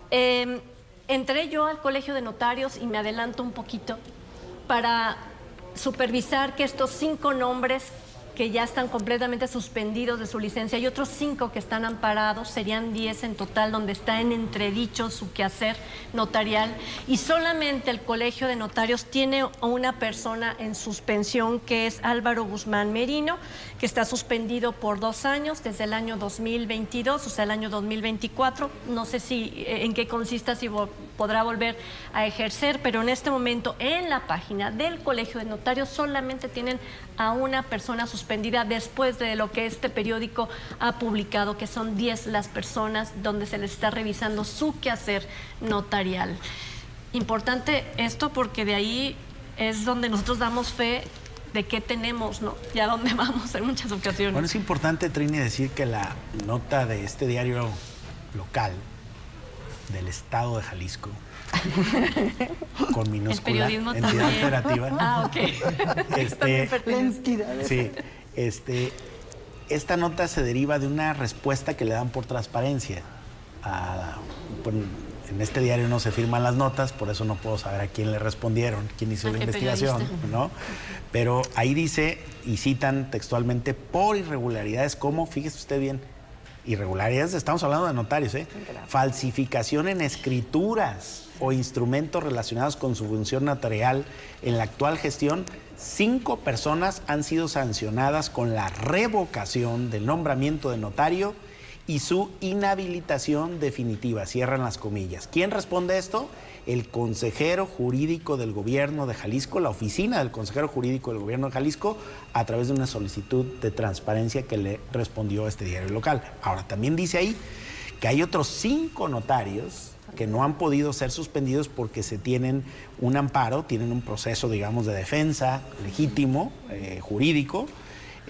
Entré yo al Colegio de Notarios y me adelanto un poquito para supervisar que estos 5 nombres que ya están completamente suspendidos de su licencia y otros 5 que están amparados, serían 10 en total, donde está en entredicho su quehacer notarial. Y solamente el Colegio de Notarios tiene una persona en suspensión, que es Álvaro Guzmán Merino, que está suspendido por 2 años, desde el año 2022, o sea, el año 2024. No sé en qué consista, si podrá volver a ejercer, pero en este momento en la página del Colegio de Notarios solamente tienen a una persona suspendida después de lo que este periódico ha publicado, que son 10 las personas donde se les está revisando su quehacer notarial. Importante esto porque de ahí es donde nosotros damos fe de qué tenemos, ¿no? Y a dónde vamos en muchas ocasiones. Bueno, es importante, Trini, decir que la nota de este diario local del estado de Jalisco, con minúscula, entidad federativa. Ah, ok. La entidad. Sí, esta nota se deriva de una respuesta que le dan por transparencia. En este diario no se firman las notas, por eso no puedo saber a quién le respondieron, quién hizo la investigación, ¿no? Pero ahí dice, y citan textualmente, por irregularidades como, fíjese usted bien, irregularidades, estamos hablando de notarios, falsificación en escrituras o instrumentos relacionados con su función notarial en la actual gestión. 5 personas han sido sancionadas con la revocación del nombramiento de notario y su inhabilitación definitiva. Cierran las comillas. ¿Quién responde esto? El consejero jurídico del gobierno de Jalisco, la oficina del consejero jurídico del gobierno de Jalisco, a través de una solicitud de transparencia que le respondió a este diario local. Ahora, también dice ahí que hay otros 5 notarios que no han podido ser suspendidos porque se tienen un amparo, tienen un proceso, digamos, de defensa legítimo, jurídico,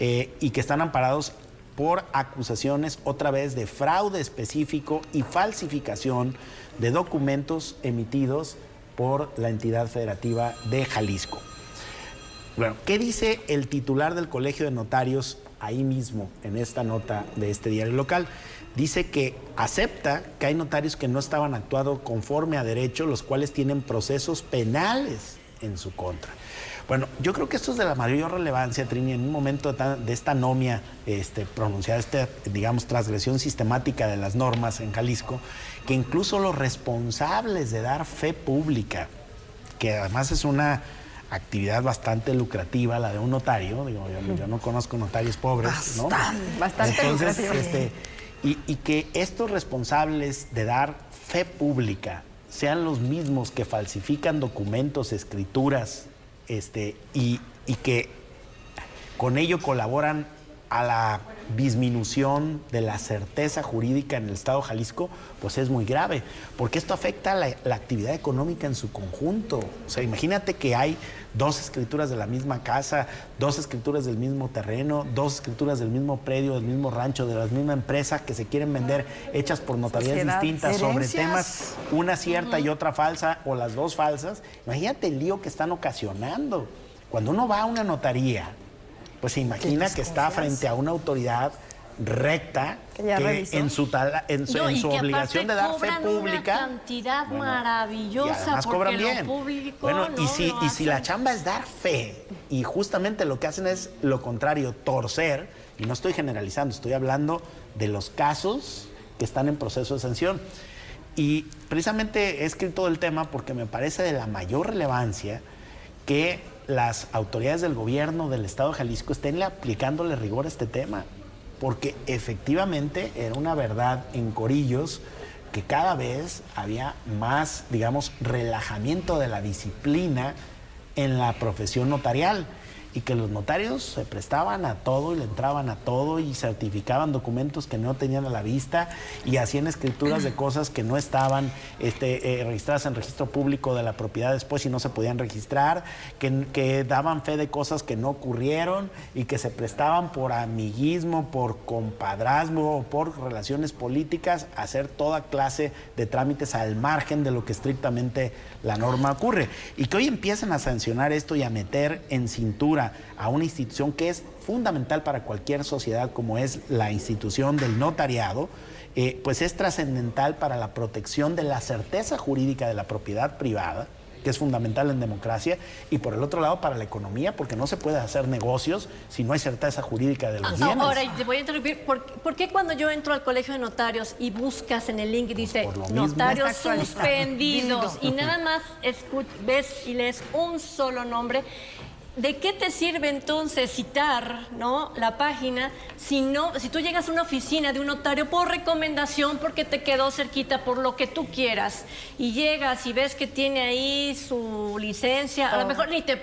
y que están amparados por acusaciones otra vez de fraude específico y falsificación de documentos emitidos por la entidad federativa de Jalisco. Bueno, ¿qué dice el titular del Colegio de Notarios ahí mismo en esta nota de este diario local? Dice que acepta que hay notarios que no estaban actuando conforme a derecho, los cuales tienen procesos penales en su contra. Bueno, yo creo que esto es de la mayor relevancia, Trini, en un momento de esta anomia pronunciada, digamos, transgresión sistemática de las normas en Jalisco, que incluso los responsables de dar fe pública, que además es una actividad bastante lucrativa, la de un notario. Digo, yo no conozco notarios pobres, ¿no? Bastante Entonces, lucrativa. y que estos responsables de dar fe pública sean los mismos que falsifican documentos, escrituras, y que con ello colaboran a la disminución de la certeza jurídica en el Estado de Jalisco, pues es muy grave, porque esto afecta la actividad económica en su conjunto. O sea, imagínate que hay 2 escrituras de la misma casa, 2 escrituras del mismo terreno, 2 escrituras del mismo predio, del mismo rancho, de la misma empresa que se quieren vender, hechas por notarías distintas, sobre temas, una cierta y otra falsa, o las 2 falsas. Imagínate el lío que están ocasionando. Cuando uno va a una notaría, pues se imagina que está frente a una autoridad recta que en su obligación de dar fe pública, una cantidad maravillosa, y además porque cobran bien. Lo público bueno, no y si la chamba es dar fe y justamente lo que hacen es lo contrario, torcer, y no estoy generalizando, estoy hablando de los casos que están en proceso de sanción. Y precisamente he escrito el tema porque me parece de la mayor relevancia que las autoridades del gobierno del Estado de Jalisco estén aplicándole rigor a este tema, porque efectivamente era una verdad en Corillos que cada vez había más, digamos, relajamiento de la disciplina en la profesión notarial, y que los notarios se prestaban a todo y le entraban a todo y certificaban documentos que no tenían a la vista y hacían escrituras de cosas que no estaban registradas en registro público de la propiedad después y no se podían registrar, que daban fe de cosas que no ocurrieron y que se prestaban por amiguismo, por compadrazgo o por relaciones políticas a hacer toda clase de trámites al margen de lo que estrictamente la norma ocurre. Y que hoy empiezan a sancionar esto y a meter en cintura a una institución que es fundamental para cualquier sociedad, como es la institución del notariado, pues es trascendental para la protección de la certeza jurídica de la propiedad privada, que es fundamental en democracia, y por el otro lado para la economía, porque no se puede hacer negocios si no hay certeza jurídica de los bienes. Ahora, te voy a interrumpir. ¿Por qué cuando yo entro al colegio de notarios y buscas en el link y dice notarios suspendidos y nada más ves y lees un solo nombre? ¿De qué te sirve entonces citar, ¿no?, la página si tú llegas a una oficina de un notario por recomendación, porque te quedó cerquita, por lo que tú quieras, y llegas y ves que tiene ahí su licencia, a lo mejor ni te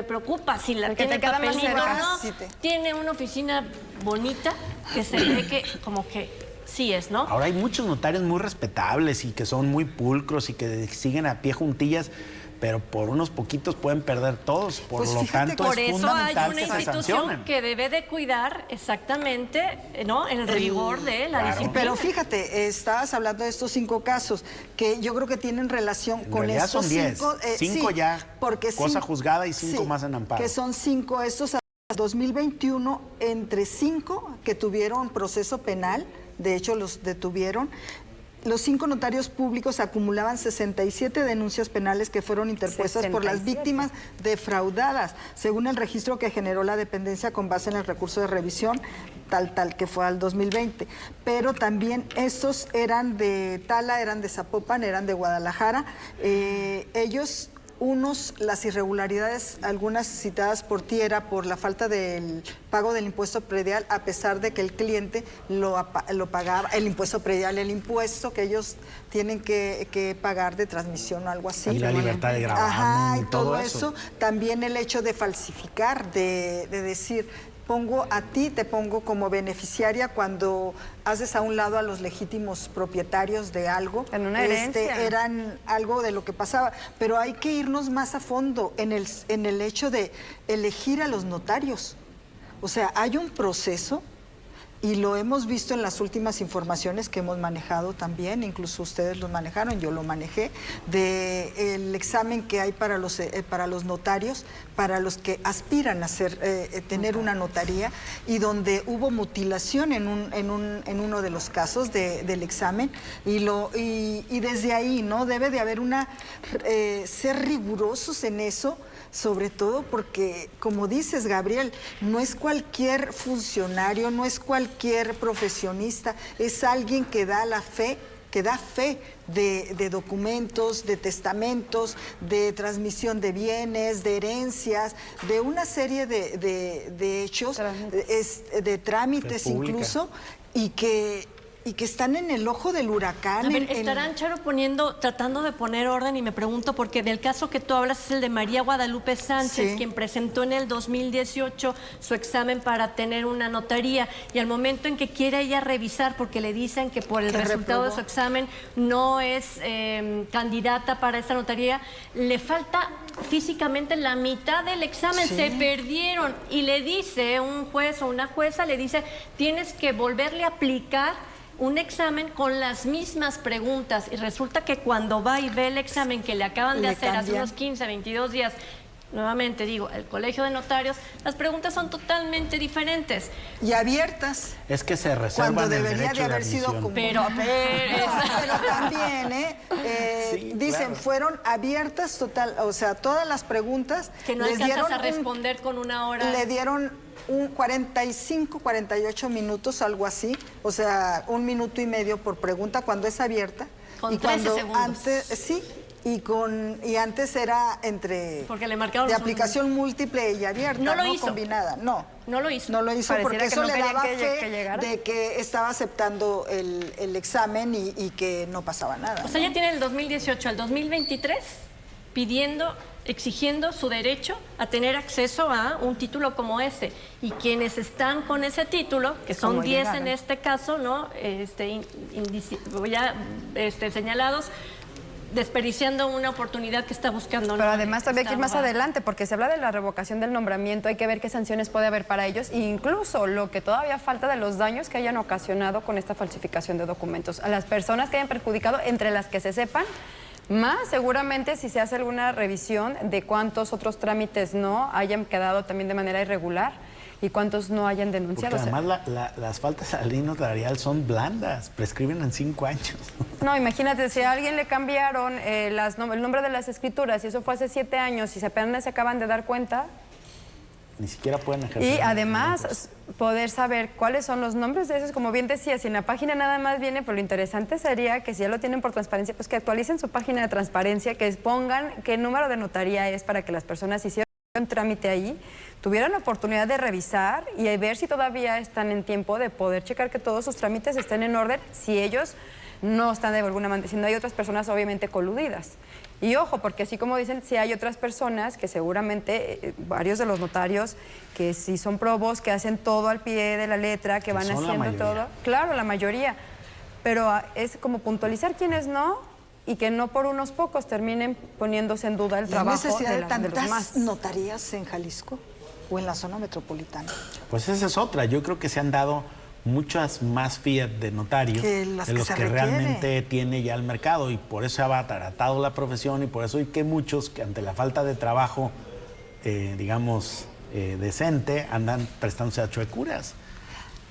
preocupas si la tiene papelito o no, tiene una oficina bonita que se ve que como que sí es, ¿no? Ahora hay muchos notarios muy respetables y que son muy pulcros y que siguen a pie juntillas, pero por unos poquitos pueden perder todos. Por lo tanto, por es eso fundamental hay una que se institución sancionen. que debe de cuidar exactamente, ¿no?, el rigor de la disciplina. Pero fíjate, estabas hablando de estos 5 casos que yo creo que tienen relación con estos 5. 5 sí, ya, porque cosa juzgada y 5 más en amparo. Que son 5 estos. 2021, entre 5 que tuvieron proceso penal, de hecho los detuvieron. Los 5 notarios públicos acumulaban 67 denuncias penales que fueron interpuestas por las víctimas defraudadas, según el registro que generó la dependencia con base en el recurso de revisión, tal que fue al 2020. Pero también estos eran de Tala, eran de Zapopan, eran de Guadalajara. Ellos... las irregularidades, algunas citadas por ti, era por la falta del pago del impuesto predial, a pesar de que el cliente lo pagaba, el impuesto predial, el impuesto que ellos tienen que pagar de transmisión o algo así. Y la libertad de gravamen y todo eso. También el hecho de falsificar, de decir... pongo a ti, te pongo como beneficiaria cuando haces a un lado a los legítimos propietarios de algo. En una herencia. Eran algo de lo que pasaba. Pero hay que irnos más a fondo en el hecho de elegir a los notarios. O sea, hay un proceso, y lo hemos visto en las últimas informaciones que hemos manejado también, incluso ustedes lo manejaron, yo lo manejé, del examen que hay para los notarios, para los que aspiran a tener una notaría, y donde hubo mutilación en uno de los casos del examen, y desde ahí, ¿no? Debe de haber ser rigurosos en eso, sobre todo porque, como dices, Gabriel, no es cualquier funcionario, no es cualquier profesionista, es alguien que da la fe que da fe de documentos, de testamentos, de transmisión de bienes, de herencias, de una serie de hechos, de trámites incluso, y que están en el ojo del huracán. A ver, estarán, Charo, tratando de poner orden, y me pregunto, porque del caso que tú hablas es el de María Guadalupe Sánchez, sí, quien presentó en el 2018 su examen para tener una notaría, y al momento en que quiere ella revisar, porque le dicen que por el resultado de su examen no es candidata para esa notaría, le falta físicamente la mitad del examen, se perdieron, y le dice un juez o una jueza, le dice, tienes que volverle a aplicar un examen con las mismas preguntas, y resulta que cuando va y ve el examen que le acaban de hacer hace unos 15, 22 días, nuevamente digo, el Colegio de Notarios, las preguntas son totalmente diferentes. Y abiertas. Es que se reservan cuando el debería derecho de haber sido admisión. pero también, Sí, dicen, claro. fueron abiertas total, o sea, todas las preguntas. Que no les alcanzas dieron a responder con una hora. Le dieron un 45, 48 minutos, algo así, o sea, 1 minuto y medio por pregunta cuando es abierta. Con y 13 cuando segundos. antes, y antes era entre Porque le marcaron de los aplicación múltiple y abierta, No lo no hizo. combinada, no. No lo hizo. No lo hizo Pareciera porque que eso no le querían daba que fe llegara. de que estaba aceptando el examen y que no pasaba nada. O sea, ella tiene el 2018 al 2023 exigiendo su derecho a tener acceso a un título como ese. Y quienes están con ese título, que son ¿Cómo 10 llegaron? en este caso, ¿no? Señalados, desperdiciando una oportunidad que está buscando. Pero ¿no? además todavía hay que ir más Esta abogada. adelante, porque se habla de la revocación del nombramiento, hay que ver qué sanciones puede haber para ellos, e incluso lo que todavía falta de los daños que hayan ocasionado con esta falsificación de documentos. A las personas que hayan perjudicado, entre las que se sepan, más seguramente si se hace alguna revisión de cuántos otros trámites no hayan quedado también de manera irregular y cuántos no hayan denunciado. Porque además las faltas a la ley notarial son blandas, prescriben en 5 años. No, imagínate, si a alguien le cambiaron el nombre de las escrituras y eso fue hace 7 años y se apenas se acaban de dar cuenta. Ni siquiera pueden ejercer. Y además poder saber cuáles son los nombres de esos, como bien decía, si en la página nada más viene, pues lo interesante sería que si ya lo tienen por transparencia, pues que actualicen su página de transparencia, que pongan qué número de notaría es para que las personas hicieran un trámite ahí, tuvieran la oportunidad de revisar y ver si todavía están en tiempo de poder checar que todos sus trámites estén en orden, si ellos no están de alguna manera, si no hay otras personas obviamente coludidas. Y ojo, porque así como dicen, si hay otras personas que seguramente, varios de los notarios, que si son probos, que hacen todo al pie de la letra, que van haciendo todo. Claro, la mayoría. Pero es como puntualizar quiénes no y que no por unos pocos terminen poniéndose en duda el trabajo necesidad de de los tantas demás. notarías en Jalisco o en la zona metropolitana. Pues esa es otra. Yo creo que se han dado muchas más fiat de notarios Que las de que los se que requiere. realmente tiene ya el mercado, y por eso se ha abaratado la profesión, y por eso hay que muchos que ante la falta de trabajo, decente, andan prestándose a chuecuras.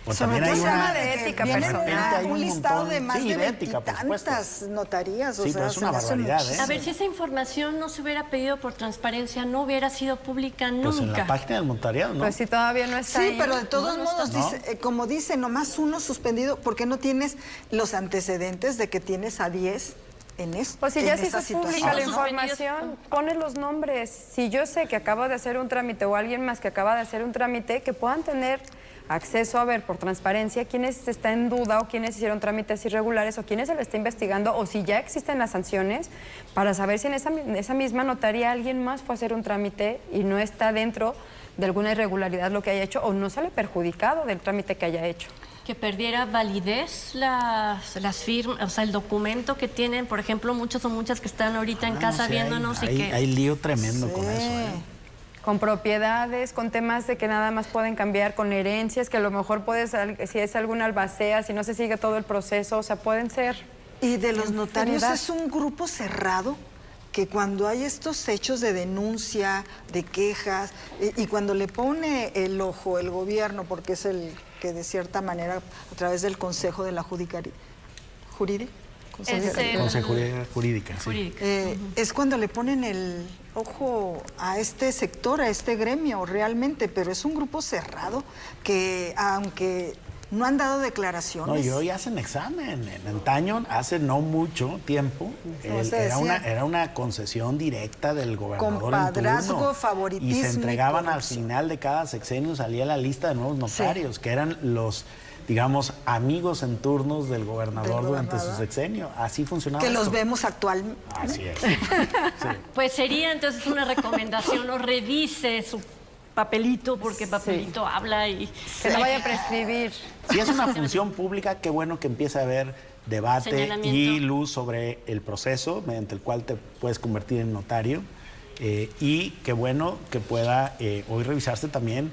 O Sobre también hay todo se llama una de ética viene personal. hay un un listado montón, de más sí, de de ética, por supuesto. tantas notarías. O Sí, sea, pero es una se me hace barbaridad, ¿eh? muchísimo. A ver, si esa información no se hubiera pedido por transparencia, no hubiera sido pública nunca. Pues en la página del notariado, ¿no? Pues si todavía no está Sí, ahí. pero de todos modos, ¿no? dice, como dice, nomás uno suspendido, ¿por qué no tienes los antecedentes de que tienes a 10 en esto? Pues si ya se esa hizo pública situación? la Suspendidos. información, pones los nombres. Si yo sé que acabo de hacer un trámite o alguien más que acaba de hacer un trámite, que puedan tener acceso a ver por transparencia quiénes está en duda o quiénes hicieron trámites irregulares o quiénes se le está investigando o si ya existen las sanciones para saber si en esa misma notaría alguien más fue a hacer un trámite y no está dentro de alguna irregularidad lo que haya hecho o no sale perjudicado del trámite que haya hecho. Que perdiera validez las firmas, o sea, el documento que tienen, por ejemplo, muchos o muchas que están ahorita en casa no sé, viéndonos y que... hay lío tremendo con eso, ¿eh? Con propiedades, con temas de que nada más pueden cambiar, con herencias, que a lo mejor puedes, si es alguna albacea, si no se sigue todo el proceso, o sea, pueden ser... Y de los notarios infinidad. es un grupo cerrado que cuando hay estos hechos de denuncia, de quejas, y cuando le pone el ojo el gobierno, porque es el que de cierta manera, a través del Consejo de la Jurídica, Consejería jurídica, sí. Jurídica. es cuando le ponen el ojo a este sector, a este gremio realmente, pero es un grupo cerrado que aunque no han dado No, declaraciones. y hoy hacen examen. En antaño, hace no mucho tiempo, era una concesión directa del gobernador Compadrazgo, en turno. favoritismo Y se entregaban y al corrupción. final de cada sexenio, salía la lista de nuevos notarios, que eran los, digamos, amigos en turnos del gobernador durante su sexenio. Así funcionaba Que los esto. vemos actualmente. Así es. Sí. Pues sería entonces una recomendación, no revise su papelito, porque papelito habla y... Que no vaya a prescribir. Si es una función pública, qué bueno que empiece a haber debate Señalamiento. y luz sobre el proceso mediante el cual te puedes convertir en notario. Y qué bueno que pueda hoy revisarse también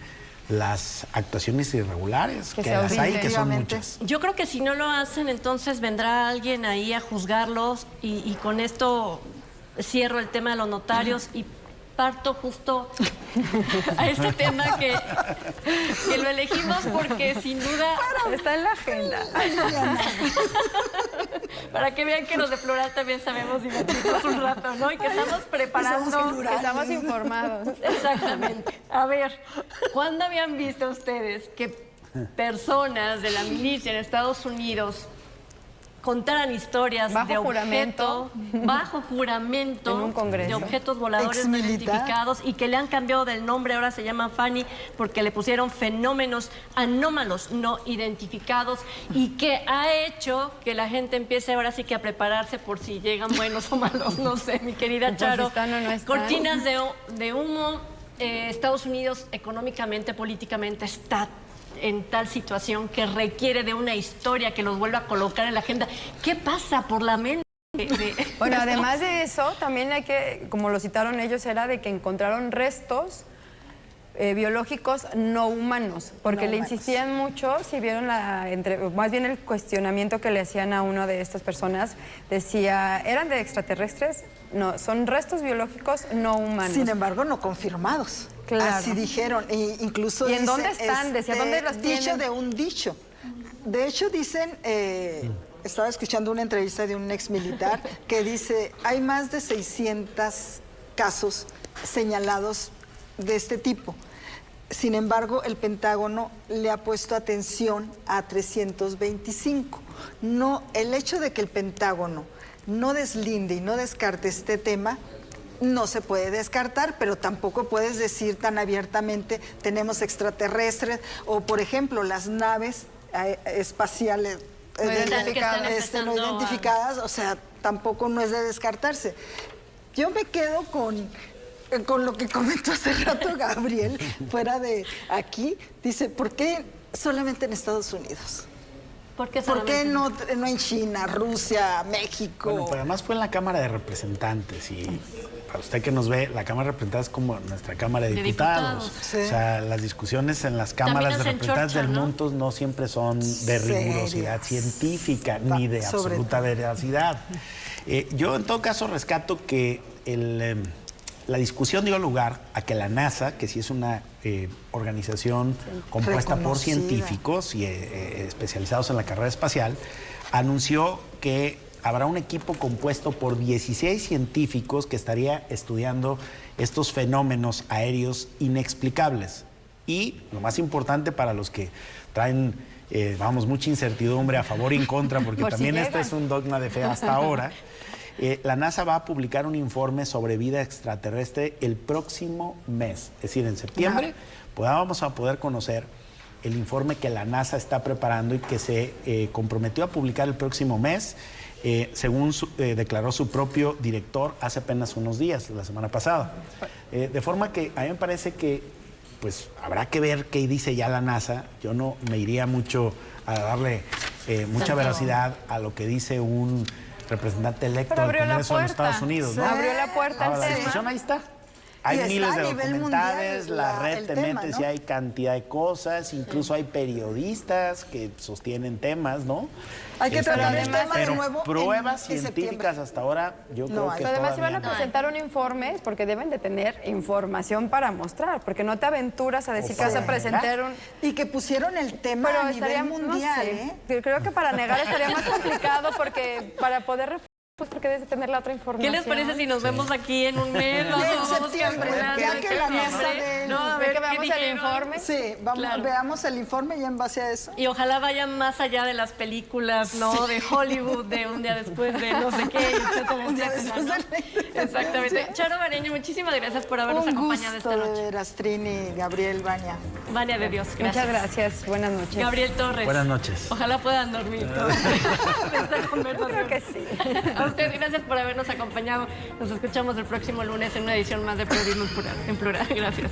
las actuaciones irregulares, que las hay, que son muchas. Yo creo que si no lo hacen, entonces vendrá alguien ahí a juzgarlos y con esto cierro el tema de los notarios y parto justo a este tema que lo elegimos porque sin duda Está en la agenda. para que vean que los de Plural también sabemos divertirnos un rato, ¿no? Y que estamos preparando. Que estamos informados. Exactamente. A ver, ¿cuándo habían visto ustedes que personas de la milicia en Estados Unidos contaran historias Bajo de juramento. bajo juramento, En un congreso. de objetos voladores no Exmilitar. identificados y que le han cambiado del nombre, ahora se llaman Fanny porque le pusieron fenómenos anómalos no identificados y que ha hecho que la gente empiece ahora sí que a prepararse por si llegan buenos o malos, no sé, mi querida Por si Charo. están o no están. Cortinas de humo, Estados Unidos económicamente, políticamente está en tal situación que requiere de una historia que los vuelva a colocar en la agenda. ¿Qué pasa por la mente? Bueno, además de eso, también hay que, como lo citaron ellos, era de que encontraron restos biológicos no humanos, porque No le humanos. insistían mucho, si vieron más bien el cuestionamiento que le hacían a una de estas personas, decía, ¿eran de extraterrestres? No, son restos biológicos no humanos. Sin embargo, no confirmados. Claro. Así dijeron. E incluso ¿Y en dice, dónde están? Decía, ¿dónde los dicho tienen? de un dicho. De hecho, dicen, estaba escuchando una entrevista de un ex militar que dice, hay más de 600 casos señalados de este tipo. Sin embargo, el Pentágono le ha puesto atención a 325. No, el hecho de que el Pentágono no deslinde y no descarte este tema, no se puede descartar, pero tampoco puedes decir tan abiertamente tenemos extraterrestres o, por ejemplo, las naves espaciales No identificadas. no identificadas, o sea, tampoco no es de descartarse. Yo me quedo con lo que comentó hace rato Gabriel, fuera de aquí, dice, ¿por qué solamente en Estados Unidos? ¿Por qué ¿Por qué solamente? no en China, Rusia, México? Bueno, pero además fue en la Cámara de Representantes y para usted que nos ve, la Cámara de Representantes es como nuestra Cámara de De Diputados. diputados. Sí. O sea, las discusiones en las cámaras de hacen representantes chorcha, del ¿no? mundo no siempre son de rigurosidad Serias. científica ni de Sobre absoluta todo. veracidad. Yo en todo caso rescato que la discusión dio lugar a que la NASA, que sí es una organización compuesta por Reconocida. científicos y especializados en la carrera espacial, anunció que habrá un equipo compuesto por 16 científicos que estaría estudiando estos fenómenos aéreos inexplicables. Y lo más importante para los que traen, mucha incertidumbre a favor y en contra, porque Por si también este llegan. es un dogma de fe hasta ahora, la NASA va a publicar un informe sobre vida extraterrestre el próximo mes, es decir, en septiembre, vamos a poder conocer el informe que la NASA está preparando y que se comprometió a publicar el próximo mes, según declaró su propio director hace apenas unos días, la semana pasada. De forma que a mí me parece que pues habrá que ver qué dice ya la NASA. Yo no me iría mucho a darle mucha veracidad a lo que dice un representante electo Pero del abrió la Congreso de los puerta. Estados Unidos, ¿no? Abrió la puerta Ahora, al la tema. discusión ahí está. Hay Y está miles de a nivel documentales, mundial la red el te tema, metes ¿no? y hay cantidad de cosas, incluso hay periodistas que sostienen temas, ¿no? Hay que tratar el además- tema de pero nuevo pruebas en científicas septiembre. hasta ahora yo No creo hay. que Pero además todavía iban a no. presentar un informe porque deben de tener información para mostrar, porque no te aventuras a decir que vas a presentar un... Y que pusieron el tema Pero a estaría, nivel no mundial, sé, ¿eh? creo que para negar estaría más complicado porque para poder Pues porque debes de tener la otra información. ¿Qué les parece si nos vemos aquí en un mes? En septiembre, ya que la mesa de... No, a Ve ver que qué veamos el dijeron. informe. Sí, vamos, Claro. veamos el informe y en base a eso. Y ojalá vayan más allá de las películas, ¿no? De Hollywood, de un día después de no sé qué, etcétera, Un día etcétera, después ¿no? de la- Exactamente. Charo Bareño, muchísimas gracias por habernos Un acompañado gusto, esta de noche. veras, Trini, Gabriel, Vania. Vania de Dios, gracias. Muchas gracias. Buenas noches. Gabriel Torres. Buenas noches. Ojalá puedan dormir todos. Esta conversación. Creo que sí. A usted, gracias por habernos acompañado. Nos escuchamos el próximo lunes en una edición más de Periodismo en Plural. Gracias.